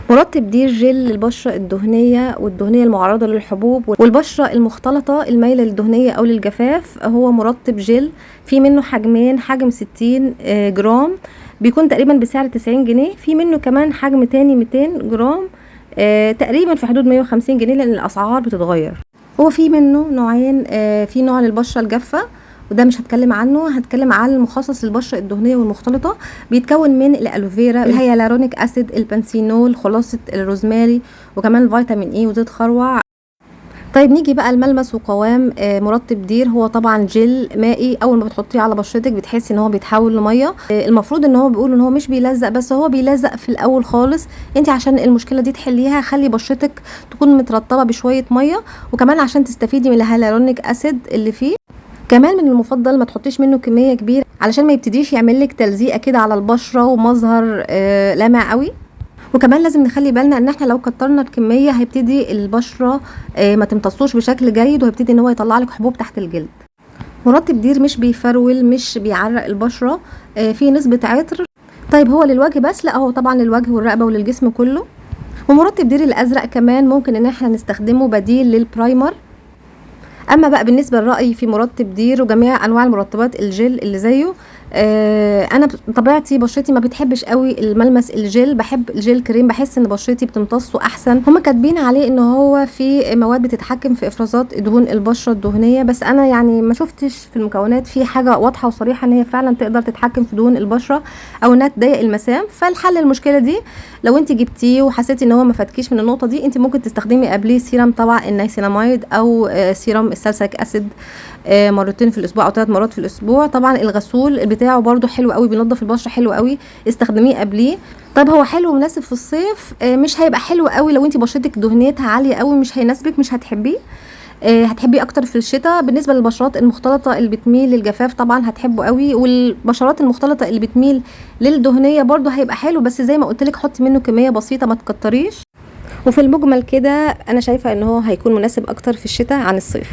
مرطب دير جل للبشرة الدهنية والدهنية المعرضة للحبوب والبشرة المختلطة المايلة للدهنية أو للجفاف. هو مرطب جل في منه حجمين، حجم 60 جرام بيكون تقريبا بسعر 90 جنيه. في منه كمان حجم تاني 200 جرام تقريبا في حدود 150 جنيه لأن الأسعار بتتغير. هو في منه نوعين، في نوع للبشرة الجافة وده مش هتكلم عنه، هتكلم عن المخصص للبشره الدهنيه والمختلطه. بيتكون من الالوفيرا، الهيالورونيك اسيد، البنسينول، خلاصه الروزماري، وكمان فيتامين اي وزيت خروع. طيب نيجي بقى الملمس وقوام مرطب دير. هو طبعا جل مائي، اول ما بتحطيه على بشرتك بتحسي ان هو بيتحول لميه. المفروض ان هو بيقولوا ان هو مش بيلزق، بس هو بيلزق في الاول خالص. انت عشان المشكله دي تحليها خلي بشرتك تكون مترطبه بشويه ميه، وكمان عشان تستفيدي من الهيالورونيك اسيد اللي فيه. كمان من المفضل ما تحطيش منه كميه كبيره علشان ما يبتديش يعمل لك تلزيقه كده على البشره ومظهر لامع قوي. وكمان لازم نخلي بالنا ان احنا لو كترنا الكميه هيبتدي البشره ما تمتصوش بشكل جيد، وهيبتدي ان هو يطلع لك حبوب تحت الجلد. مرطب دير مش بيفرول، مش بيعرق البشره، فيه نسبه عطر. طيب هو للوجه بس؟ لا، هو طبعا للوجه والرقبه وللجسم كله. ومرطب دير الازرق كمان ممكن ان احنا نستخدمه بديل للبرايمر. اما بقى بالنسبه لرايي في مرطب دير وجميع انواع المرطبات الجل اللي زيه، انا بطبيعتي بشرتي ما بتحبش قوي الملمس الجل، بحب الجل كريم، بحس ان بشرتي بتمتصه احسن. هما كاتبين عليه ان هو في مواد بتتحكم في افرازات دهون البشره الدهنيه، بس انا يعني ما شفتش في المكونات في حاجه واضحه وصريحه ان هي فعلا تقدر تتحكم في دهون البشره او انها تضيق المسام. فالحل المشكله دي لو انت جبتيه وحسيتي ان هو ما فاتكيش من النقطه دي، انت ممكن تستخدمي قبليه سيرم طبعا النيسيناميد او سيرم السالسيك اسيد مرتين في الاسبوع او 3 مرات في الاسبوع. طبعا الغسول بتاعه برده حلو قوي، بينظف البشره حلو قوي، استخدميه قبليه. طب هو حلو ومناسب في الصيف، مش هيبقى حلو قوي لو انت بشرتك دهنيتها عاليه قوي، مش هيناسبك، مش هتحبيه. هتحبيه اكتر في الشتاء. بالنسبه للبشرات المختلطه اللي بتميل للجفاف طبعا هتحبه قوي، والبشرات المختلطه اللي بتميل للدهنيه برده هيبقى حلو، بس زي ما قلت لك حطي منه كميه بسيطه ما تكتريش. وفي المجمل كده انا شايفه ان هو هيكون مناسب اكتر في الشتاء عن الصيف.